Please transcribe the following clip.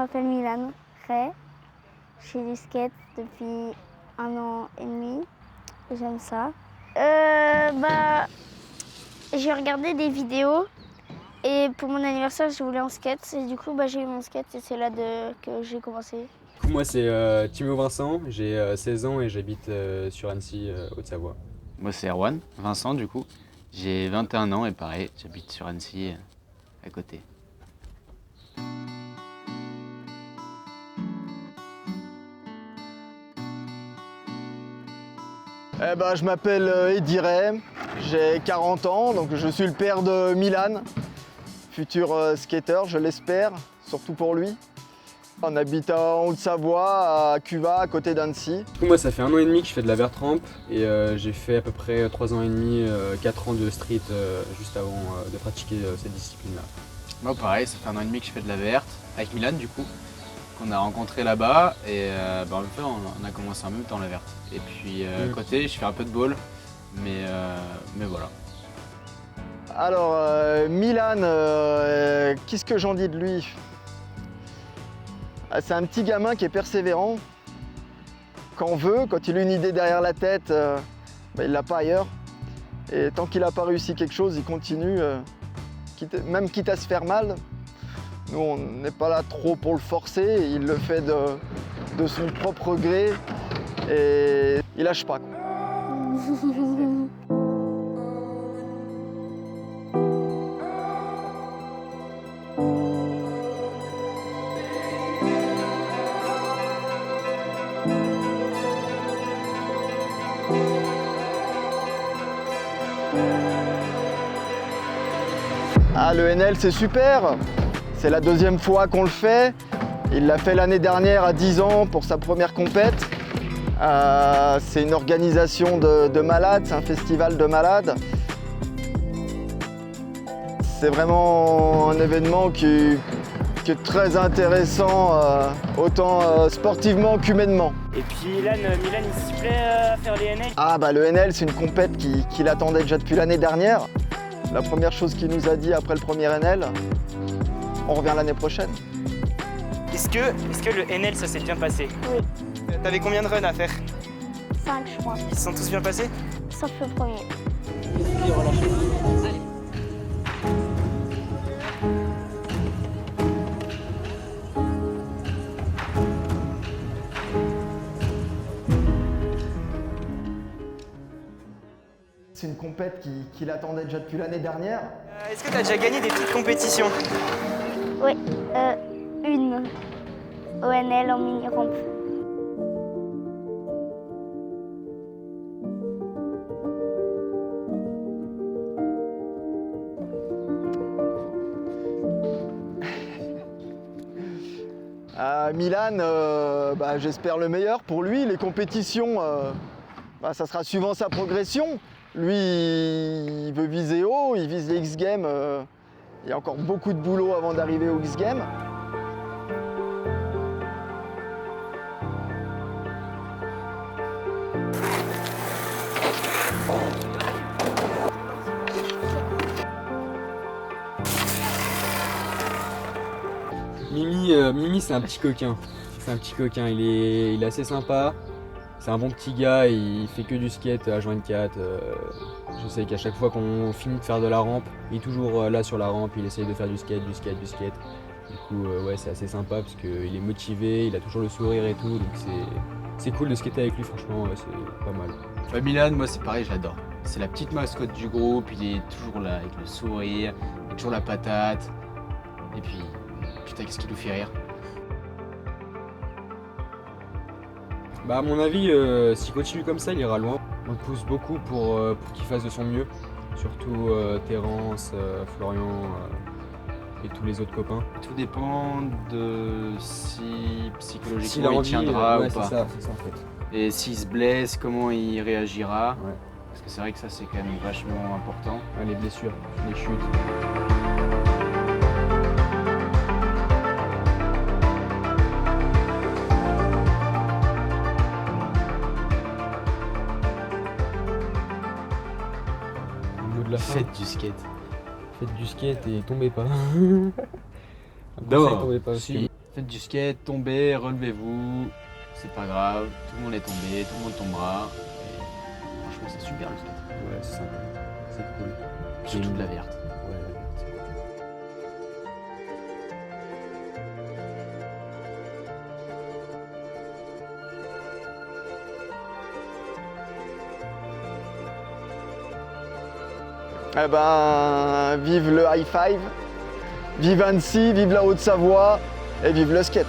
m'appelle Milan Ray. Je fais du skate depuis 1 an et demi. J'aime ça. J'ai regardé des vidéos et pour mon anniversaire, je voulais un skate. Et du coup, j'ai eu mon skate et c'est là que j'ai commencé. Moi, c'est Thibaut Vincent, j'ai 16 ans et j'habite sur Annecy, Haute-Savoie. Moi, c'est Erwan Vincent, du coup. J'ai 21 ans et pareil, j'habite sur Annecy, à côté. Je m'appelle Eddy Ray, j'ai 40 ans, donc je suis le père de Milan, futur skater, je l'espère, surtout pour lui. On habite en Haute-Savoie, à Cuvas, à côté d'Annecy. Moi, ça fait 1 an et demi que je fais de la vert ramp et j'ai fait à peu près 3 ans et demi, 4 ans de street juste avant de pratiquer cette discipline-là. Moi, pareil, ça fait 1 an et demi que je fais de la verte, avec Milan, du coup, qu'on a rencontré là-bas. Et en même temps, on a commencé en même temps la verte. Et puis, à côté, je fais un peu de ball, mais voilà. Alors, Milan, qu'est-ce que j'en dis de lui? C'est un petit gamin qui est persévérant. Quand on veut, quand il a une idée derrière la tête, il l'a pas ailleurs. Et tant qu'il n'a pas réussi quelque chose, il continue, même quitte à se faire mal. Nous, on n'est pas là trop pour le forcer, il le fait de son propre gré et il lâche pas. Ah, le NL, c'est super! C'est la 2e fois qu'on le fait. Il l'a fait l'année dernière à 10 ans pour sa première compète. C'est une organisation de malades, c'est un festival de malades. C'est vraiment un événement qui est très intéressant, autant sportivement qu'humainement. Et puis Milan, il s'y plaît à faire les NL? Le NL, c'est une compète qu'il attendait déjà depuis l'année dernière. La première chose qu'il nous a dit après le premier NL, on revient l'année prochaine. Est-ce que le NL, ça s'est bien passé? Oui. T'avais combien de runs à faire? 5, je crois. Ils se sont tous bien passés? Sauf le premier. C'est une compète qu'il attendait déjà depuis l'année dernière. Est-ce que tu as déjà gagné des petites compétitions? Oui, une ONL en mini-rampe. Milan, j'espère le meilleur pour lui. Les compétitions, ça sera suivant sa progression. Lui, il veut viser haut, il vise les X-Games. Il y a encore beaucoup de boulot avant d'arriver aux X-Games. Mimi, c'est un petit coquin. C'est un petit coquin, il est assez sympa. C'est un bon petit gars, il fait que du skate H24. Je sais qu'à chaque fois qu'on finit de faire de la rampe, il est toujours là sur la rampe, il essaye de faire du skate. Du coup, c'est assez sympa parce qu'il est motivé, il a toujours le sourire et tout, donc c'est cool de skater avec lui, franchement, c'est pas mal. Milan, moi c'est pareil, j'adore. C'est la petite mascotte du groupe, il est toujours là avec le sourire, il a toujours la patate. Et puis, putain, qu'est-ce qui nous fait rire. À mon avis, s'il continue comme ça, il ira loin. On le pousse beaucoup pour qu'il fasse de son mieux, surtout Terence, Florian et tous les autres copains. Tout dépend de si psychologiquement il tiendra ou pas. C'est ça en fait. Et s'il se blesse, comment il réagira. Ouais. Parce que c'est vrai que ça c'est quand même vachement important. Les blessures, les chutes. Faites du skate. Faites du skate et tombez pas. D'abord, tombez pas aussi. Faites du skate, tombez, relevez-vous. C'est pas grave, tout le monde est tombé, tout le monde tombera. Et franchement, c'est super le skate. Ouais, c'est sympa. C'est cool. Surtout de la verte. Ouais, la verte. Eh ben, vive le high five, vive Annecy, vive la Haute-Savoie et vive le skate.